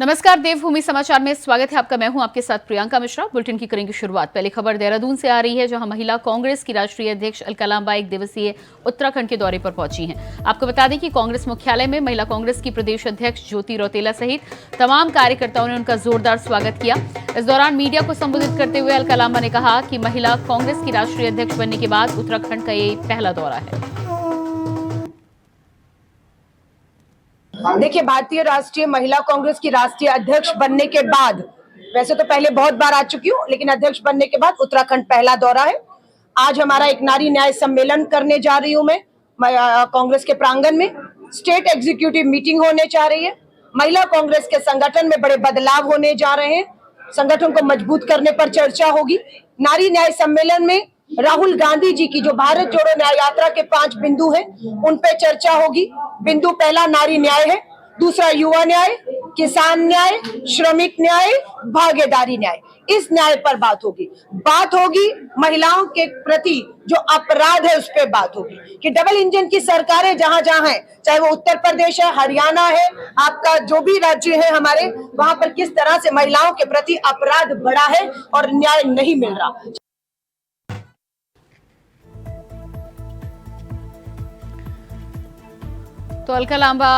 नमस्कार, देवभूमि समाचार में स्वागत है आपका। मैं हूं आपके साथ प्रियंका मिश्रा। बुलेटिन की करेंगे शुरुआत। पहली खबर देहरादून से आ रही है, जहां महिला कांग्रेस की राष्ट्रीय अध्यक्ष अलका लांबा 1 दिवसीय उत्तराखंड के दौरे पर पहुंची हैं। आपको बता दें कि कांग्रेस मुख्यालय में महिला कांग्रेस की प्रदेश अध्यक्ष ज्योति रौतेला सहित तमाम कार्यकर्ताओं ने उनका जोरदार स्वागत किया। इस दौरान मीडिया को संबोधित करते हुए अलका लांबा ने कहा कि महिला कांग्रेस की राष्ट्रीय अध्यक्ष बनने के बाद उत्तराखंड का ये पहला दौरा है। देखिए, भारतीय राष्ट्रीय महिला कांग्रेस की राष्ट्रीय अध्यक्ष बनने के बाद, वैसे तो पहले बहुत बार आ चुकी हूँ, लेकिन अध्यक्ष बनने के बाद उत्तराखंड पहला दौरा है। आज हमारा एक नारी न्याय सम्मेलन करने जा रही हूँ मैं कांग्रेस के प्रांगण में। स्टेट एग्जीक्यूटिव मीटिंग होने जा रही है। महिला कांग्रेस के संगठन में बड़े बदलाव होने जा रहे हैं। संगठन को मजबूत करने पर चर्चा होगी। नारी न्याय सम्मेलन में राहुल गांधी जी की जो भारत जोड़ो न्याय यात्रा के 5 बिंदु हैं, उन पे चर्चा होगी। बिंदु पहला नारी न्याय है, दूसरा युवा न्याय, किसान न्याय, श्रमिक न्याय, भागीदारी न्याय। इस न्याय पर बात होगी महिलाओं के प्रति जो अपराध है उस पर बात होगी कि डबल इंजन की सरकारें जहां जहां है, चाहे वो उत्तर प्रदेश है, हरियाणा है, आपका जो भी राज्य है हमारे, वहां पर किस तरह से महिलाओं के प्रति अपराध बढ़ा है और न्याय नहीं मिल रहा। तो अलका लांबा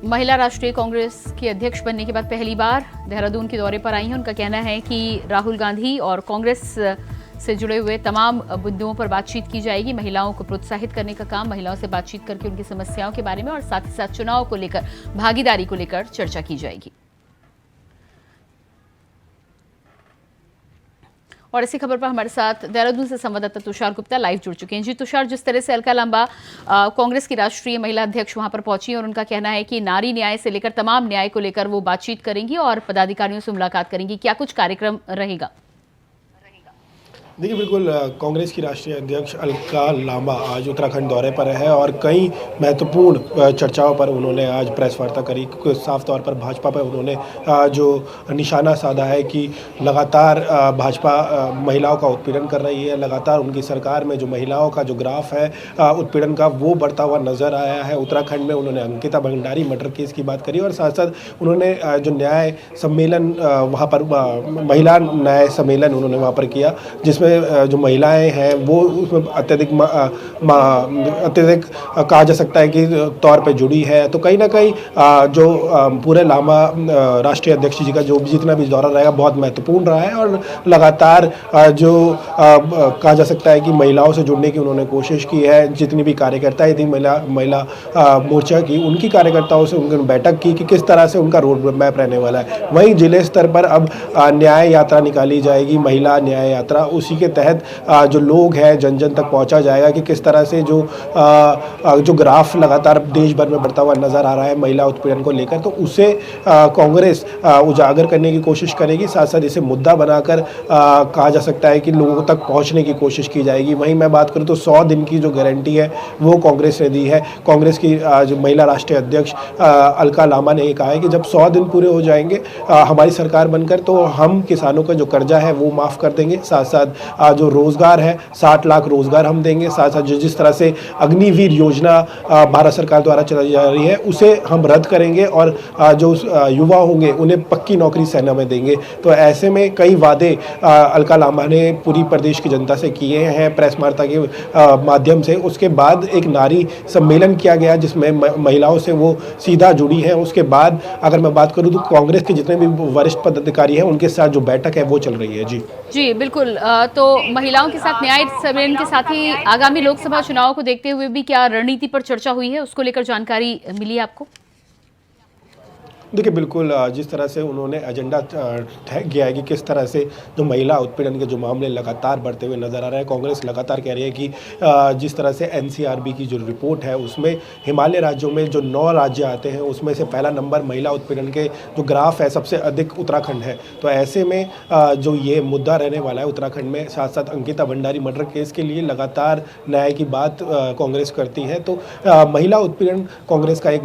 महिला राष्ट्रीय कांग्रेस की अध्यक्ष बनने के बाद पहली बार देहरादून के दौरे पर आई हैं। उनका कहना है कि राहुल गांधी और कांग्रेस से जुड़े हुए तमाम मुद्दों पर बातचीत की जाएगी। महिलाओं को प्रोत्साहित करने का काम, महिलाओं से बातचीत करके उनकी समस्याओं के बारे में और साथ ही साथ चुनाव को लेकर, भागीदारी को लेकर चर्चा की जाएगी। और इसी खबर पर हमारे साथ देहरादून से संवाददाता तुषार गुप्ता लाइव जुड़ चुके हैं। जी तुषार, जिस तरह से अलका लांबा कांग्रेस की राष्ट्रीय महिला अध्यक्ष वहां पर पहुंची और उनका कहना है कि नारी न्याय से लेकर तमाम न्याय को लेकर वो बातचीत करेंगी और पदाधिकारियों से मुलाकात करेंगी, क्या कुछ कार्यक्रम रहेगा? देखिए, बिल्कुल कांग्रेस की राष्ट्रीय अध्यक्ष अलका लांबा आज उत्तराखंड दौरे पर है और कई महत्वपूर्ण चर्चाओं पर उन्होंने आज प्रेस वार्ता करी। साफ तौर पर भाजपा पर उन्होंने जो निशाना साधा है कि लगातार भाजपा महिलाओं का उत्पीड़न कर रही है। लगातार उनकी सरकार में जो महिलाओं का जो ग्राफ है उत्पीड़न का, वो बढ़ता हुआ नजर आया है। उत्तराखंड में उन्होंने अंकिता भंडारी मर्डर केस की बात करी और साथ साथ उन्होंने जो न्याय सम्मेलन वहाँ पर महिला न्याय सम्मेलन उन्होंने वहाँ पर किया, जिसमें जो महिलाएं हैं वो उसमें अत्यधिक कहा जा सकता है कि तौर पे जुड़ी है। तो कहीं ना कहीं जो पूरे लांबा राष्ट्रीय अध्यक्ष जी का जो जितना भी दौरा रहेगा बहुत महत्वपूर्ण रहा है और लगातार जो कहा जा सकता है कि महिलाओं से जुड़ने की उन्होंने कोशिश की है। जितनी भी कार्यकर्ताएं थी महिला मोर्चा की, उनकी कार्यकर्ताओं से उन्होंने बैठक की कि किस तरह से उनका रोड मैप रहने वाला है। वहीं जिले स्तर पर अब न्याय यात्रा निकाली जाएगी, महिला न्याय यात्रा। उसी के तहत जो लोग हैं जन जन तक पहुंचा जाएगा कि किस तरह से जो ग्राफ लगातार देश भर में बढ़ता हुआ नजर आ रहा है महिला उत्पीड़न को लेकर, तो उसे कांग्रेस उजागर करने की कोशिश करेगी। साथ साथ इसे मुद्दा बनाकर कहा जा सकता है कि लोगों तक पहुंचने की कोशिश की जाएगी। वहीं मैं बात करूं तो 100 दिन की जो गारंटी है वो कांग्रेस ने दी है। कांग्रेस की जो महिला राष्ट्रीय अध्यक्ष अलका लांबा ने कहा है कि जब 100 दिन पूरे हो जाएंगे हमारी सरकार बनकर, तो हम किसानों का जो कर्जा है वो माफ़ कर देंगे। साथ साथ जो रोजगार है 60 लाख रोजगार हम देंगे। साथ साथ जिस तरह से अग्निवीर योजना भारत सरकार द्वारा चलाई जा रही है उसे हम रद्द करेंगे और जो युवा होंगे उन्हें पक्की नौकरी सेना में देंगे। तो ऐसे में कई वादे अलका लांबा ने पूरी प्रदेश की जनता से किए हैं प्रेस वार्ता के माध्यम से। उसके बाद एक नारी सम्मेलन किया गया जिसमें महिलाओं से वो सीधा जुड़ी है। उसके बाद अगर मैं बात करूँ तो कांग्रेस के जितने भी वरिष्ठ पदाधिकारी हैं उनके साथ जो बैठक है वो चल रही है। जी बिल्कुल। तो महिलाओं के साथ न्याय सम्मेलन के साथ ही आगामी लोकसभा चुनाव को देखते हुए भी क्या रणनीति पर चर्चा हुई है, उसको लेकर जानकारी मिली आपको? देखिए, बिल्कुल जिस तरह से उन्होंने एजेंडा तय किया है कि किस तरह से जो महिला उत्पीड़न के जो मामले लगातार बढ़ते हुए नजर आ रहे हैं, कांग्रेस लगातार कह रही है कि जिस तरह से एनसीआरबी की जो रिपोर्ट है उसमें हिमालय राज्यों में जो 9 राज्य आते हैं उसमें से पहला नंबर महिला उत्पीड़न के जो ग्राफ है सबसे अधिक उत्तराखंड है। तो ऐसे में जो ये मुद्दा रहने वाला है उत्तराखंड में। साथ साथ अंकिता भंडारी मर्डर केस के लिए लगातार न्याय की बात कांग्रेस करती है। तो महिला उत्पीड़न कांग्रेस का एक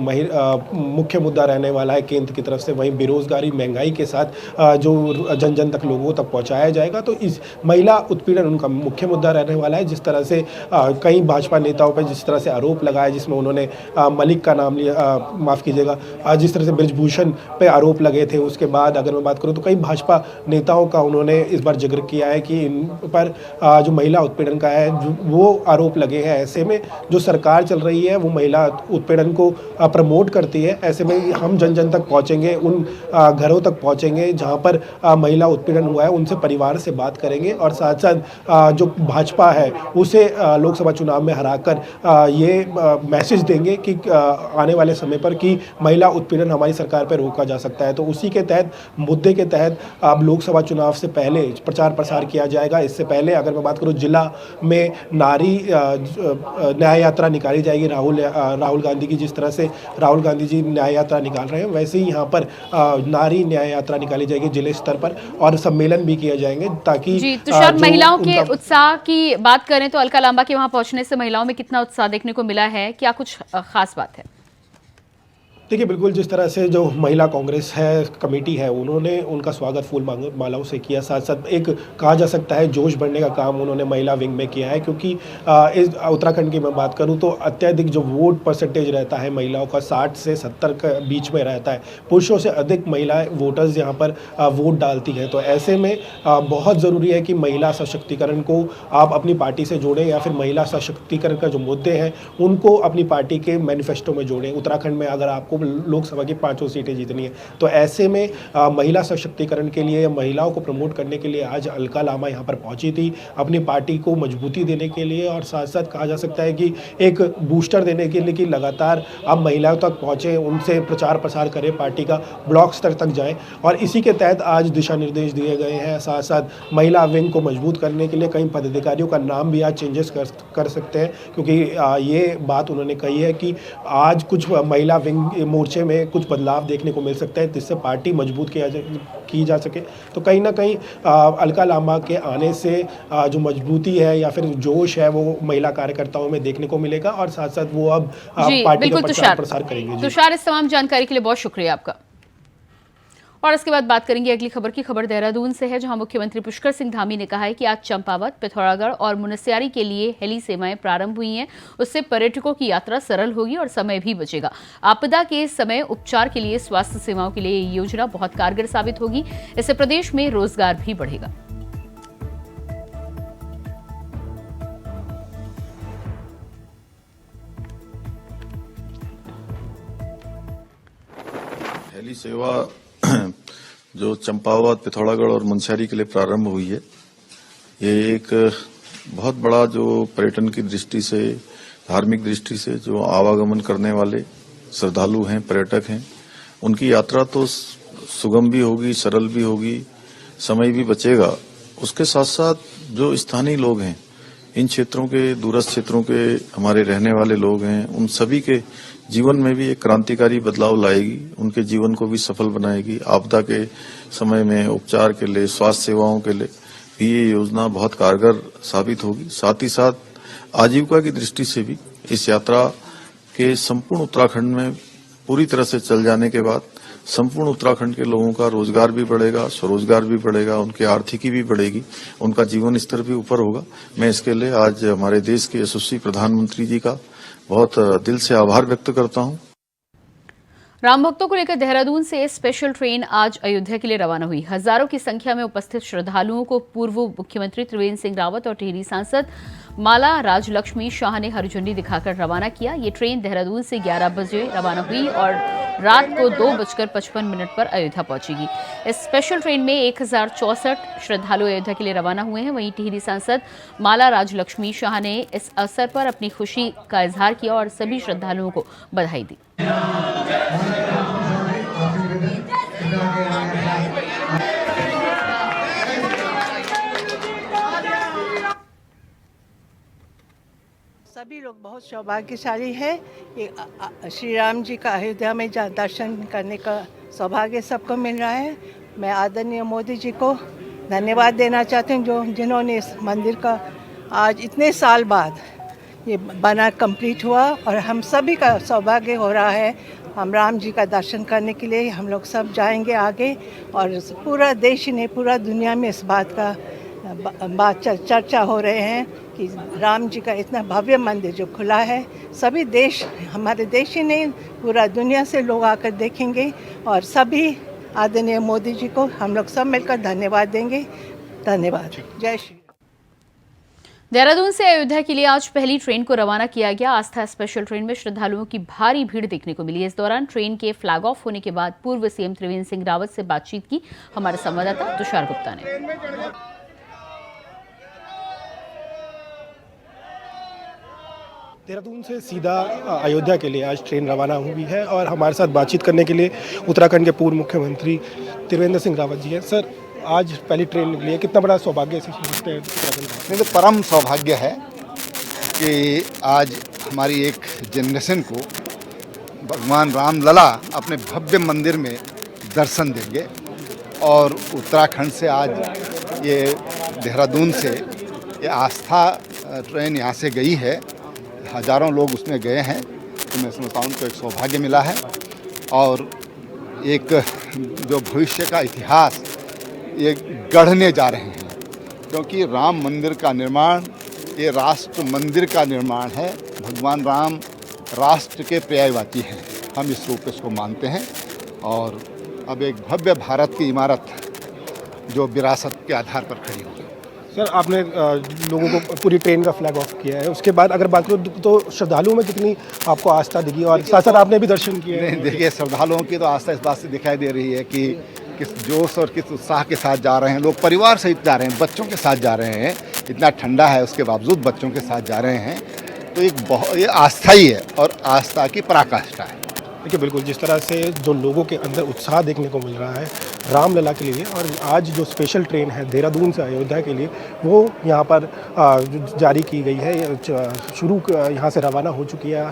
मुख्य मुद्दा रहने वाला है। केंद्र की तरफ से, वहीं बेरोजगारी महंगाई के साथ जो जन जन तक लोगों तक पहुंचाया जाएगा। तो इस महिला उत्पीड़न उनका मुख्य मुद्दा रहने वाला है। जिस तरह से कई भाजपा नेताओं पर जिस तरह से आरोप लगाया, जिसमें उन्होंने मलिक का नाम लिया, माफ़ कीजिएगा, जिस तरह से बृजभूषण पे आरोप लगे थे, उसके बाद अगर मैं बात करूँ तो कई भाजपा नेताओं का उन्होंने इस बार जिक्र किया है कि इन पर जो महिला उत्पीड़न का है वो आरोप लगे हैं। ऐसे में जो सरकार चल रही है वो महिला उत्पीड़न को प्रमोट करती है। ऐसे में हम जन जन तक पहुंचेंगे, उन घरों तक पहुंचेंगे जहां पर महिला उत्पीड़न हुआ है, उनसे परिवार से बात करेंगे और साथ साथ जो भाजपा है उसे लोकसभा चुनाव में हराकर ये मैसेज देंगे कि आने वाले समय पर कि महिला उत्पीड़न हमारी सरकार पर रोका जा सकता है। तो उसी के तहत, मुद्दे के तहत अब लोकसभा चुनाव से पहले प्रचार प्रसार किया जाएगा। इससे पहले अगर मैं बात करूं, जिला में नारी न्याय यात्रा निकाली जाएगी। राहुल गांधी की, जिस तरह से राहुल गांधी जी न्याय यात्रा निकाल रहे हैं, वैसे ही यहाँ पर नारी न्याय यात्रा निकाली जाएगी जिले स्तर पर, और सम्मेलन भी किए जाएंगे ताकि जी। तुषार, महिलाओं के उत्साह की बात करें तो अलका लांबा के वहां पहुंचने से महिलाओं में कितना उत्साह देखने को मिला है, क्या कुछ खास बात है? देखिए, बिल्कुल जिस तरह से जो महिला कांग्रेस है, कमेटी है, उन्होंने उनका स्वागत फूल मालाओं से किया। साथ साथ एक कहा जा सकता है जोश बढ़ने का काम उन्होंने महिला विंग में किया है, क्योंकि इस उत्तराखंड की मैं बात करूं तो अत्यधिक जो वोट परसेंटेज रहता है महिलाओं का 60 से 70 के बीच में रहता है। पुरुषों से अधिक महिलाएं वोटर्स यहाँ पर वोट डालती हैं। तो ऐसे में बहुत ज़रूरी है कि महिला सशक्तिकरण को आप अपनी पार्टी से जोड़ें, या फिर महिला सशक्तिकरण का जो मुद्दे हैं उनको अपनी पार्टी के मैनिफेस्टो में जोड़ें। उत्तराखंड में अगर आपको लोकसभा की 5 सीटें जीतनी है, तो ऐसे में महिला सशक्तिकरण के लिए, महिलाओं को प्रमोट करने के लिए आज अलका लांबा यहाँ पर पहुंची थी, अपनी पार्टी को मजबूती देने के लिए। और साथ साथ कहा जा सकता है कि एक बूस्टर देने के लिए कि लगातार आप महिलाओं तक पहुँचें, उनसे प्रचार प्रसार करें, पार्टी का ब्लॉक स्तर तक जाएँ। और इसी के तहत आज दिशा निर्देश दिए गए हैं। साथ साथ महिला विंग को मजबूत करने के लिए कई पदाधिकारियों का नाम भी आज चेंजेस कर सकते हैं, क्योंकि ये बात उन्होंने कही है कि आज कुछ महिला विंग मोर्चे में कुछ बदलाव देखने को मिल सकता है, जिससे पार्टी मजबूत की जा सके। तो कहीं ना कहीं अलका लांबा के आने से जो मजबूती है या फिर जोश है वो महिला कार्यकर्ताओं में देखने को मिलेगा, और साथ साथ वो अब पार्टी का प्रचार प्रसार करेंगे। तुषार, इस तमाम जानकारी के लिए बहुत शुक्रिया आपका। और इसके बाद बात करेंगे अगली खबर की। खबर देहरादून से है, जहां मुख्यमंत्री पुष्कर सिंह धामी ने कहा है कि आज चंपावत, पिथौरागढ़ और मुनस्यारी के लिए हेली सेवाएं प्रारंभ हुई हैं। उससे पर्यटकों की यात्रा सरल होगी और समय भी बचेगा। आपदा के समय उपचार के लिए स्वास्थ्य सेवाओं के लिए ये योजना बहुत कारगर साबित होगी। इससे प्रदेश में रोजगार भी बढ़ेगा। हेली सेवा जो चंपावत, पिथौरागढ़ और मुनस्यारी के लिए प्रारंभ हुई है, ये एक बहुत बड़ा जो पर्यटन की दृष्टि से, धार्मिक दृष्टि से जो आवागमन करने वाले श्रद्धालु हैं, पर्यटक हैं, उनकी यात्रा तो सुगम भी होगी, सरल भी होगी, समय भी बचेगा। उसके साथ साथ जो स्थानीय लोग हैं, इन क्षेत्रों के, दूरस्थ क्षेत्रों के हमारे रहने वाले लोग हैं, उन सभी के जीवन में भी एक क्रांतिकारी बदलाव लाएगी, उनके जीवन को भी सफल बनाएगी। आपदा के समय में उपचार के लिए, स्वास्थ्य सेवाओं के लिए भी ये योजना बहुत कारगर साबित होगी। साथ ही साथ आजीविका की दृष्टि से भी इस यात्रा के संपूर्ण उत्तराखंड में पूरी तरह से चल जाने के बाद संपूर्ण उत्तराखंड के लोगों का रोजगार भी बढ़ेगा, स्वरोजगार भी बढ़ेगा, उनकी आर्थिकी भी बढ़ेगी, उनका जीवन स्तर भी ऊपर होगा। मैं इसके लिए आज हमारे देश के यशस्वी प्रधानमंत्री जी का बहुत दिल से आभार व्यक्त करता हूं। राम भक्तों को लेकर देहरादून से स्पेशल ट्रेन आज अयोध्या के लिए रवाना हुई। हजारों की संख्या में उपस्थित श्रद्धालुओं को पूर्व मुख्यमंत्री त्रिवेंद्र सिंह रावत और टिहरी सांसद माला राजलक्ष्मी शाह ने हरी झंडी दिखाकर रवाना किया। ये ट्रेन देहरादून से 11 बजे रवाना हुई और रात को 2:55 पर अयोध्या पहुंचेगी। इस स्पेशल ट्रेन में 1064 श्रद्धालु अयोध्या के लिए रवाना हुए हैं। वहीं टिहरी सांसद माला राजलक्ष्मी शाह ने इस अवसर पर अपनी खुशी का इजहार किया और सभी श्रद्धालुओं को बधाई दी। सभी लोग बहुत सौभाग्यशाली है कि श्री राम जी का अयोध्या में दर्शन करने का सौभाग्य सबको मिल रहा है। मैं आदरणीय मोदी जी को धन्यवाद देना चाहती हूँ जिन्होंने इस मंदिर का आज इतने साल बाद ये बना कंप्लीट हुआ और हम सभी का सौभाग्य हो रहा है हम राम जी का दर्शन करने के लिए हम लोग सब जाएंगे आगे। और पूरा देश ही नहीं, पूरा दुनिया में इस बात का चर्चा हो रहे हैं कि राम जी का इतना भव्य मंदिर जो खुला है, सभी देश, हमारे देश ही नहीं पूरा दुनिया से लोग आकर देखेंगे। और सभी आदरणीय मोदी जी को हम लोग सब मिलकर धन्यवाद देंगे। धन्यवाद। जय श्री। देहरादून से अयोध्या के लिए आज पहली ट्रेन को रवाना किया गया। आस्था स्पेशल ट्रेन में श्रद्धालुओं की भारी भीड़ देखने को मिली। इस दौरान ट्रेन के फ्लैग ऑफ होने के बाद पूर्व सीएम त्रिवेंद्र सिंह रावत से बातचीत की हमारे संवाददाता तुषार गुप्ता ने। देहरादून से सीधा अयोध्या के लिए आज ट्रेन रवाना हुई है और हमारे साथ बातचीत करने के लिए उत्तराखंड के पूर्व मुख्यमंत्री त्रिवेंद्र सिंह रावत जी हैं। सर, आज पहली ट्रेन निकली है, कितना बड़ा सौभाग्य से समझते हैं उत्तराखंड? नहीं, तो परम सौभाग्य है कि आज हमारी एक जनरेशन को भगवान रामलला अपने भव्य मंदिर में दर्शन देंगे। और उत्तराखंड से आज ये देहरादून से ये आस्था ट्रेन यहाँ से गई है, हज़ारों लोग उसमें गए हैं। तो मैं समझता हूँ उनको एक सौभाग्य मिला है और एक जो भविष्य का इतिहास ये गढ़ने जा रहे हैं, क्योंकि राम मंदिर का निर्माण ये राष्ट्र मंदिर का निर्माण है। भगवान राम राष्ट्र के पर्यायवाची हैं, हम इस रूप इसको मानते हैं। और अब एक भव्य भारत की इमारत जो विरासत के आधार पर खड़ी होगी। सर, आपने लोगों को पूरी ट्रेन का फ्लैग ऑफ किया है, उसके बाद अगर बात करूँ तो श्रद्धालुओं में कितनी आपको आस्था दिखी और साथ साथ आपने भी दर्शन किए? नहीं, देखिए, श्रद्धालुओं की तो आस्था इस बात से दिखाई दे रही है कि किस जोश और किस उत्साह के साथ जा रहे हैं। लोग परिवार सहित जा रहे हैं, बच्चों के साथ जा रहे हैं। इतना ठंडा है उसके बावजूद बच्चों के साथ जा रहे हैं। तो एक बहुत ये आस्था ही है और आस्था की पराकाष्ठा है। देखिए, बिल्कुल जिस तरह से जो लोगों के अंदर उत्साह देखने को मिल रहा है रामलला के लिए, और आज जो स्पेशल ट्रेन है देहरादून से अयोध्या के लिए वो यहाँ पर जारी की गई है, शुरू यहाँ से रवाना हो चुकी है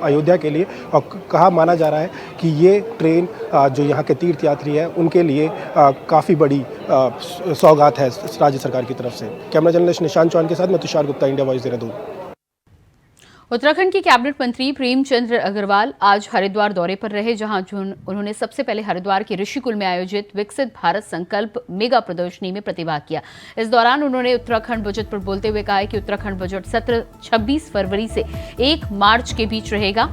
अयोध्या के लिए। और कहा माना जा रहा है कि ये ट्रेन जो यहाँ के तीर्थयात्री हैं उनके लिए काफ़ी बड़ी सौगात है राज्य सरकार की तरफ से। कैमरा जर्नलिस्ट निशांत चौहान के साथ मैं तुषार गुप्ता, इंडिया वॉइस, देहरादून। उत्तराखंड के कैबिनेट मंत्री प्रेमचंद्र अग्रवाल आज हरिद्वार दौरे पर रहे, जहां उन्होंने सबसे पहले हरिद्वार के ऋषिकुल में आयोजित विकसित भारत संकल्प मेगा प्रदर्शनी में प्रतिभाग किया। इस दौरान उन्होंने उत्तराखंड बजट पर बोलते हुए कहा कि उत्तराखंड बजट सत्र 26 फरवरी से 1 मार्च के बीच रहेगा।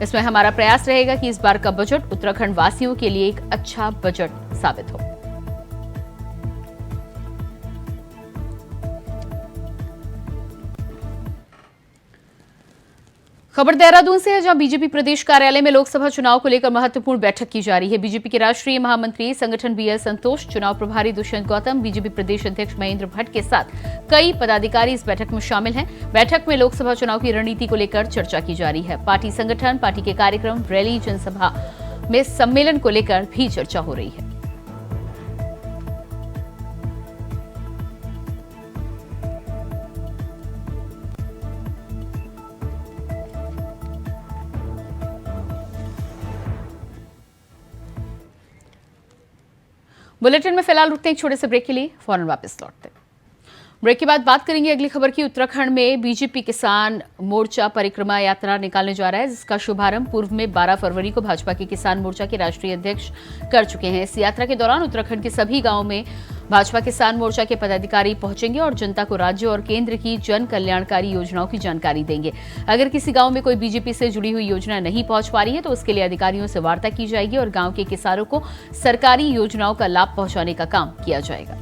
इसमें हमारा प्रयास रहेगा कि इस बार का बजट उत्तराखंड वासियों के लिए एक अच्छा बजट साबित हो। खबर देहरादून से है, जहां बीजेपी प्रदेश कार्यालय में लोकसभा चुनाव को लेकर महत्वपूर्ण बैठक की जा रही है। बीजेपी के राष्ट्रीय महामंत्री संगठन बीएल संतोष, चुनाव प्रभारी दुष्यंत गौतम, बीजेपी प्रदेश अध्यक्ष महेंद्र भट्ट के साथ कई पदाधिकारी इस बैठक में शामिल हैं। बैठक में लोकसभा चुनाव की रणनीति को लेकर चर्चा की जा रही है। पार्टी संगठन, पार्टी के कार्यक्रम, रैली, जनसभा में सम्मेलन को लेकर भी चर्चा हो रही है। बुलेटिन में फिलहाल रुकते हैं एक छोटे से ब्रेक के लिए, फौरन वापस लौटते हैं। ब्रेक के बाद बात करेंगे अगली खबर की। उत्तराखंड में बीजेपी किसान मोर्चा परिक्रमा यात्रा निकालने जा रहा है, जिसका शुभारंभ पूर्व में 12 फरवरी को भाजपा के किसान मोर्चा के राष्ट्रीय अध्यक्ष कर चुके हैं। इस यात्रा के दौरान उत्तराखंड के सभी गांवों में भाजपा किसान मोर्चा के पदाधिकारी पहुंचेंगे और जनता को राज्य और केंद्र की जन कल्याणकारी योजनाओं की जानकारी देंगे। अगर किसी गांव में कोई बीजेपी से जुड़ी हुई योजना नहीं पहुंच पा रही है तो उसके लिए अधिकारियों से वार्ता की जाएगी और गांव के किसानों को सरकारी योजनाओं का लाभ पहुंचाने का काम किया जाएगा।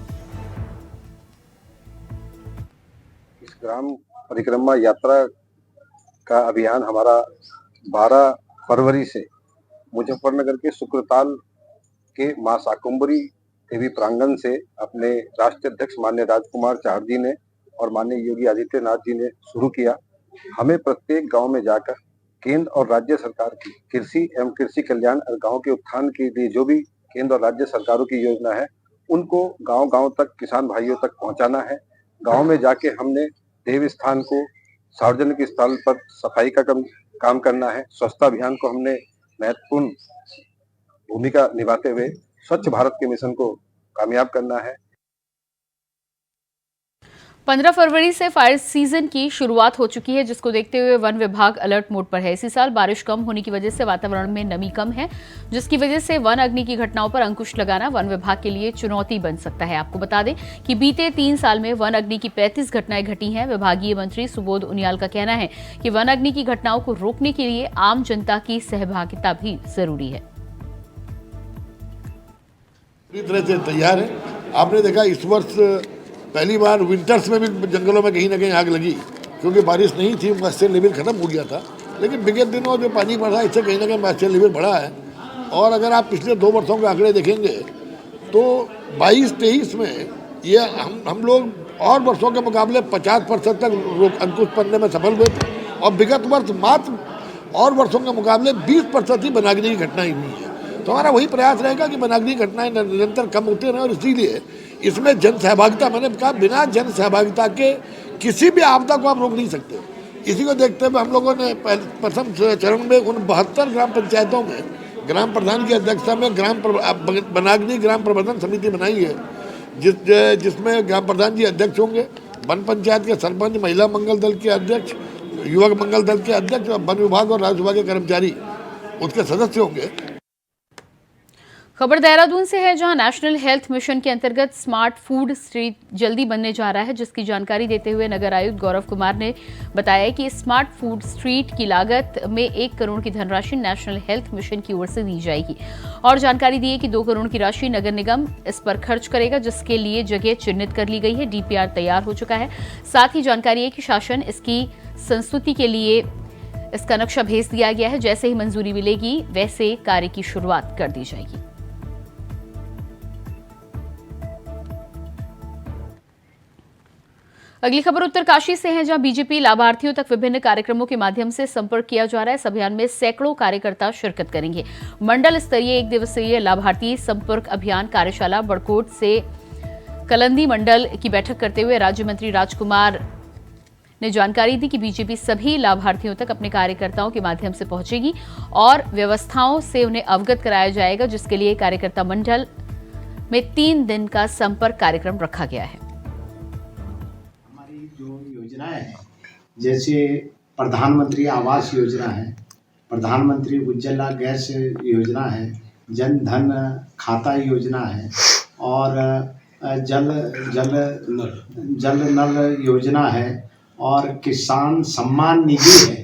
इस ग्राम परिक्रमा यात्रा का अभियान हमारा 12 फरवरी से मुजफ्फरनगर के शुक्रताल के मां शाकुंभरी देवी प्रांगण से अपने राष्ट्रीय अध्यक्ष माननीय राजकुमार चार जी ने और माननीय योगी आदित्यनाथ जी ने शुरू किया। हमें प्रत्येक गांव में जाकर केंद्र और राज्य सरकार की कृषि एवं कृषि कल्याण और गांव के उत्थान के लिए जो भी केंद्र और राज्य सरकारों की योजना है उनको गांव-गांव तक किसान भाइयों तक पहुंचाना है। गांव में जाके हमने देव स्थान को सार्वजनिक स्थल पर सफाई का काम करना है। स्वच्छता अभियान को हमने महत्वपूर्ण भूमिका निभाते हुए स्वच्छ भारत के मिशन को कामयाब करना है। 15 फरवरी से फायर सीजन की शुरुआत हो चुकी है, जिसको देखते हुए वन विभाग अलर्ट मोड पर है। इसी साल बारिश कम होने की वजह से वातावरण में नमी कम है, जिसकी वजह से वन अग्नि की घटनाओं पर अंकुश लगाना वन विभाग के लिए चुनौती बन सकता है। आपको बता दें कि बीते 3 साल में वन अग्नि की 35 घटनाएं घटी हैं। विभागीय मंत्री सुबोध उनियाल का कहना है कि वन अग्नि की घटनाओं को रोकने के लिए आम जनता की सहभागिता भी जरूरी है। पूरी तरह से तैयार है। आपने देखा इस वर्ष पहली बार विंटर्स में भी जंगलों में कहीं ना कहीं आग लगी, क्योंकि बारिश नहीं थी, मॉइस्चर लेवल खत्म हो गया था। लेकिन विगत दिनों जो पानी बढ़ा इससे कहीं ना कहीं मॉइस्चर लेवल बढ़ा है। और अगर आप पिछले 2 वर्षों के आंकड़े देखेंगे तो 22-23 में ये हम लोग और वर्षों के मुकाबले 50% तक अंकुश पड़ने में सफल हुए थे, और विगत वर्ष मात्र और वर्षों के मुकाबले 20% ही वनाग्नि की घटनाएं हुई है। तो हमारा वही प्रयास रहेगा कि वनाग्नि की घटनाएं निरंतर कम होते रहें, और इसीलिए इसमें जन सहभागिता, मैंने कहा बिना जन सहभागिता के किसी भी आपदा को आप रोक नहीं सकते। इसी को देखते हुए हम लोगों ने प्रथम चरण में उन 72 ग्राम पंचायतों में ग्राम प्रधान की अध्यक्षता में वनाग्नि ग्राम प्रबंधन समिति बनाई है, जिसमें ग्राम प्रधान जी अध्यक्ष होंगे, वन पंचायत के सरपंच, महिला मंगल दल के अध्यक्ष, युवक मंगल दल के अध्यक्ष, वन विभाग और राजस्व विभाग के कर्मचारी उसके सदस्य होंगे। खबर देहरादून से है, जहां नेशनल हेल्थ मिशन के अंतर्गत स्मार्ट फूड स्ट्रीट जल्दी बनने जा रहा है, जिसकी जानकारी देते हुए नगर आयुक्त गौरव कुमार ने बताया कि स्मार्ट फूड स्ट्रीट की लागत में 1 करोड़ की धनराशि नेशनल हेल्थ मिशन की ओर से दी जाएगी। और जानकारी दी है कि 2 करोड़ की राशि नगर निगम इस पर खर्च करेगा, जिसके लिए जगह चिन्हित कर ली गई है। डीपीआर तैयार हो चुका है। साथ ही जानकारी है कि शासन इसकी संस्तुति के लिए इसका नक्शा भेज दिया गया है। जैसे ही मंजूरी मिलेगी वैसे कार्य की शुरुआत कर दी जाएगी। अगली खबर उत्तरकाशी से है, जहां बीजेपी लाभार्थियों तक विभिन्न कार्यक्रमों के माध्यम से संपर्क किया जा रहा है। इस अभियान में सैकड़ों कार्यकर्ता शिरकत करेंगे। मंडल स्तरीय 1 दिवसीय लाभार्थी संपर्क अभियान कार्यशाला बड़कोट से कलंदी मंडल की बैठक करते हुए राज्य मंत्री राजकुमार ने जानकारी दी कि बीजेपी सभी लाभार्थियों तक अपने कार्यकर्ताओं के माध्यम से पहुंचेगी और व्यवस्थाओं से उन्हें अवगत कराया जाएगा, जिसके लिए कार्यकर्ता मंडल में 3 दिन का संपर्क कार्यक्रम रखा गया है। योजनाएं हैं, जैसे प्रधानमंत्री आवास योजना है, प्रधानमंत्री उज्ज्वला गैस योजना है, जन धन खाता योजना है, और जल नल योजना है, और किसान सम्मान निधि है।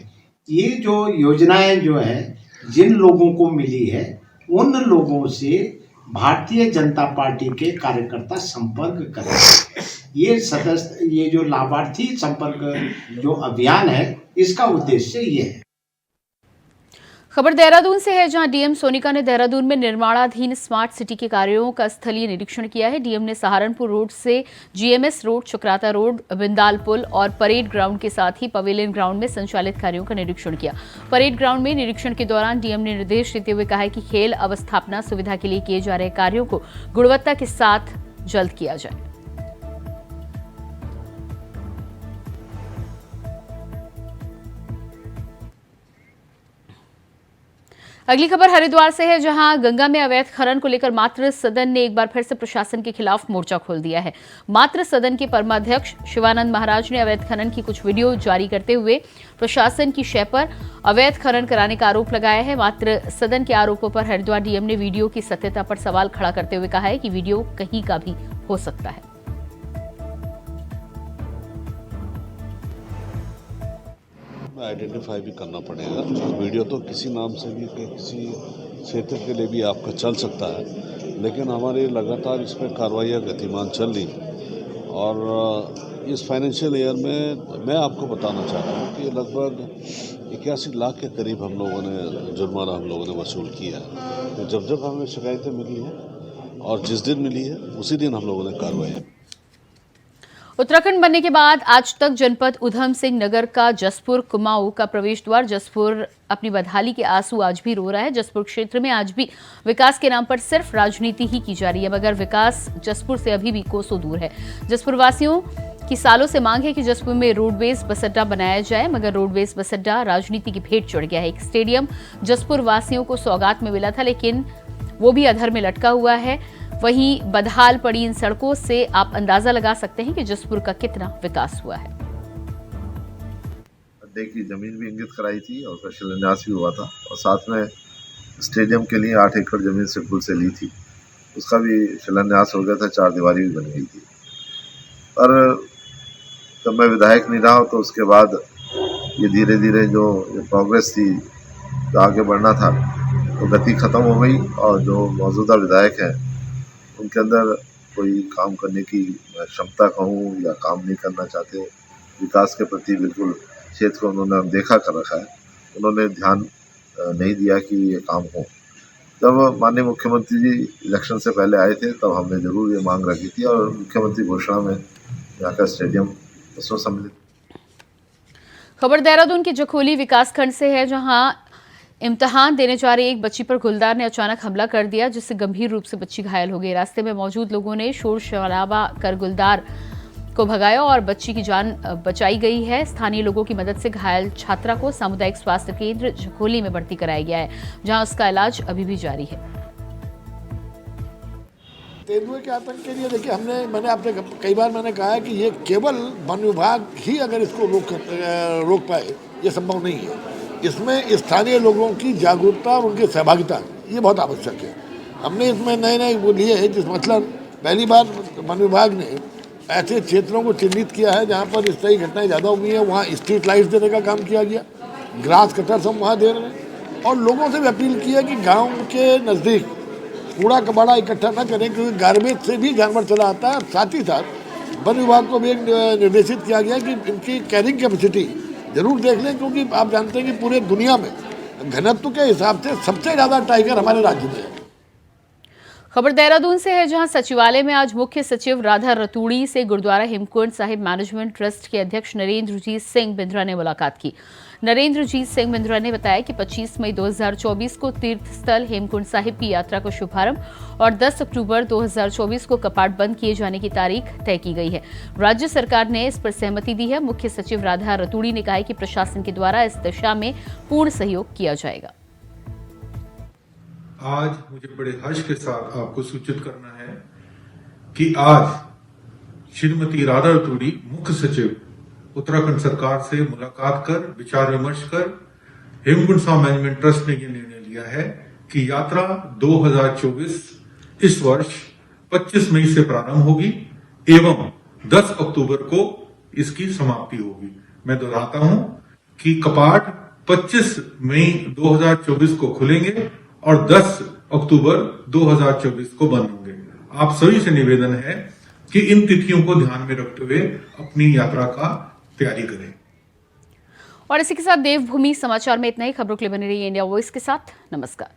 ये जो योजनाएं जो है जिन लोगों को मिली है, उन लोगों से भारतीय जनता पार्टी के कार्यकर्ता संपर्क करें। ये जो लाभार्थी संपर्क जो अभियान है, इसका उद्देश्य ये है। खबर देहरादून से है, जहां डीएम सोनिका ने देहरादून में निर्माणाधीन स्मार्ट सिटी के कार्यों का स्थलीय निरीक्षण किया है। डीएम ने सहारनपुर रोड से GMS road, Chakrata road, Bindal पुल और परेड ग्राउंड के साथ ही पवेलियन ग्राउंड में संचालित कार्यों का निरीक्षण किया। परेड ग्राउंड में निरीक्षण के दौरान डीएम ने निर्देश देते हुए कहा कि खेल अवस्थापना सुविधा के लिए किए जा रहे कार्यों को गुणवत्ता के साथ जल्द किया जाए। अगली खबर हरिद्वार से है, जहां गंगा में अवैध खनन को लेकर मातृ सदन ने एक बार फिर से प्रशासन के खिलाफ मोर्चा खोल दिया है। मातृ सदन के परमाध्यक्ष शिवानंद महाराज ने अवैध खनन की कुछ वीडियो जारी करते हुए प्रशासन की शय पर अवैध खनन कराने का आरोप लगाया है। मातृ सदन के आरोपों पर हरिद्वार डीएम ने वीडियो की सत्यता पर सवाल खड़ा करते हुए कहा है कि वीडियो कहीं का भी हो सकता है। आइडेंटिफाई भी करना पड़ेगा। वीडियो तो किसी नाम से भी किसी क्षेत्र के लिए भी आपका चल सकता है, लेकिन हमारी लगातार इस पर कार्रवाइयाँ गतिमान चल रही हैं। और इस फाइनेंशियल ईयर में मैं आपको बताना चाह रहा हूँ कि लगभग 81 लाख के करीब हम लोगों ने जुर्माना वसूल किया है। तो जब हमें शिकायतें मिली हैं और जिस दिन मिली है उसी दिन हम लोगों ने कार्रवाई। उत्तराखंड बनने के बाद आज तक जनपद उधम सिंह नगर का जसपुर कुमाऊं का प्रवेश द्वार जसपुर अपनी बदहाली के आंसू आज भी रो रहा है। जसपुर क्षेत्र में आज भी विकास के नाम पर सिर्फ राजनीति ही की जा रही है, मगर विकास जसपुर से अभी भी कोसों दूर है। जसपुर वासियों की सालों से मांग है कि जसपुर में रोडवेज बस अड्डा बनाया जाए, मगर रोडवेज बस अड्डा राजनीति की भेंट चढ़ गया है। एक स्टेडियम जसपुर वासियों को सौगात में मिला था, लेकिन वो भी अधर में लटका हुआ है। वहीं बदहाल पड़ी इन सड़कों से आप अंदाजा लगा सकते हैं कि जसपुर का कितना विकास हुआ है। अड्डे की जमीन भी इंगित कराई थी और उसका शिलान्यास भी हुआ था, और साथ में स्टेडियम के लिए 8 एकड़ जमीन सिडकुल से ली थी, उसका भी शिलान्यास हो गया था, 4 दीवारी भी बन गई थी। पर जब मैं विधायक नहीं रहा तो उसके बाद ये धीरे धीरे जो प्रोग्रेस थी, जो आगे बढ़ना था, तो गति ख़त्म हो गई, और जो मौजूदा विधायक हैं उनके अंदर कोई काम करने की क्षमता कहूँ या काम नहीं करना चाहते, विकास के प्रति बिल्कुल क्षेत्र को उन्होंने देखा कर रखा है, उन्होंने ध्यान नहीं दिया कि ये काम हो। जब माननीय मुख्यमंत्री जी इलेक्शन से पहले आए थे तब हमने जरूर ये मांग रखी थी, और मुख्यमंत्री घोषणा में यहाँ का स्टेडियम उसमें सम्मिलित। खबर देहरादून के जखोली विकासखंड से है, जहां इम्तिहान देने जा रही एक बच्ची पर गुलदार ने अचानक हमला कर दिया, जिससे गंभीर रूप से बच्ची घायल हो गई। रास्ते में मौजूद लोगों ने शोर शराबा कर गुलदार को भगाया और बच्ची की जान बचाई गई है। स्थानीय लोगों की मदद से घायल छात्रा को सामुदायिक स्वास्थ्य केंद्र जखोली में भर्ती कराया गया है, जहां उसका इलाज अभी भी जारी है। तेंदुए के आतंक के लिए देखिए, मैंने आपसे कई बार कहा है कि ये केवल वन विभाग ही अगर इसको रोक पाए, ये संभव नहीं है। इसमें स्थानीय लोगों की जागरूकता और उनकी सहभागिता ये बहुत आवश्यक है। हमने इसमें नए वो लिए हैं, जिस मतलब पहली बार वन विभाग ने ऐसे क्षेत्रों को चिन्हित किया है जहाँ पर इस तरह की घटनाएं ज़्यादा हुई हैं, वहाँ स्ट्रीट लाइट्स देने का काम किया गया, ग्रास कटर्स हम वहाँ दे रहे हैं, और लोगों से भी अपील की है कि गाँव के नज़दीक कूड़ा कबाड़ा इकट्ठा न करें, क्योंकि गार्बेज से भी जानवर चला आता है। साथ ही साथ वन विभाग को भी एक निर्देशित किया गया कि इनकी कैरिंग कैपेसिटी जरूर देख लें, क्योंकि आप जानते हैं कि पूरे दुनिया में घनत्व के हिसाब से सबसे ज़्यादा टाइगर हमारे राज्य में है। खबर देहरादून से है, जहां सचिवालय में आज मुख्य सचिव राधा रतूड़ी से गुरुद्वारा हेमकुंड साहिब मैनेजमेंट ट्रस्ट के अध्यक्ष नरेंद्रजीत सिंह बिंद्रा ने मुलाकात की। नरेंद्रजीत सिंह बिंद्रा ने बताया कि 25 मई 2024 को तीर्थ स्थल हेमकुंड साहिब की यात्रा का शुभारंभ और 10 अक्टूबर 2024 को कपाट बंद किए जाने की तारीख तय की गई है। राज्य सरकार ने इस पर सहमति दी है। मुख्य सचिव राधा रतूड़ी ने कहा है कि प्रशासन के द्वारा इस दिशा में पूर्ण सहयोग किया जाएगा। आज मुझे बड़े हर्ष के साथ आपको सूचित करना है कि आज श्रीमती राधा रतूड़ी मुख्य सचिव उत्तराखंड सरकार से मुलाकात कर विचार विमर्श कर हेमकुंड साहिब मैनेजमेंट ट्रस्ट ने यह निर्णय लिया है कि यात्रा 2024 इस वर्ष 25 मई से प्रारंभ होगी एवं 10 अक्टूबर को इसकी समाप्ति होगी। मैं दोहराता हूं कि कपाट 25 मई 2024 को खुलेंगे और 10 अक्टूबर 2024 को बंद होंगे। आप सभी से निवेदन है कि इन तिथियों को ध्यान में रखते हुए अपनी यात्रा का तैयारी करें। और इसी के साथ देवभूमि समाचार में इतना ही। खबरों के लिए बने रहिए इंडिया वॉइस के साथ। नमस्कार।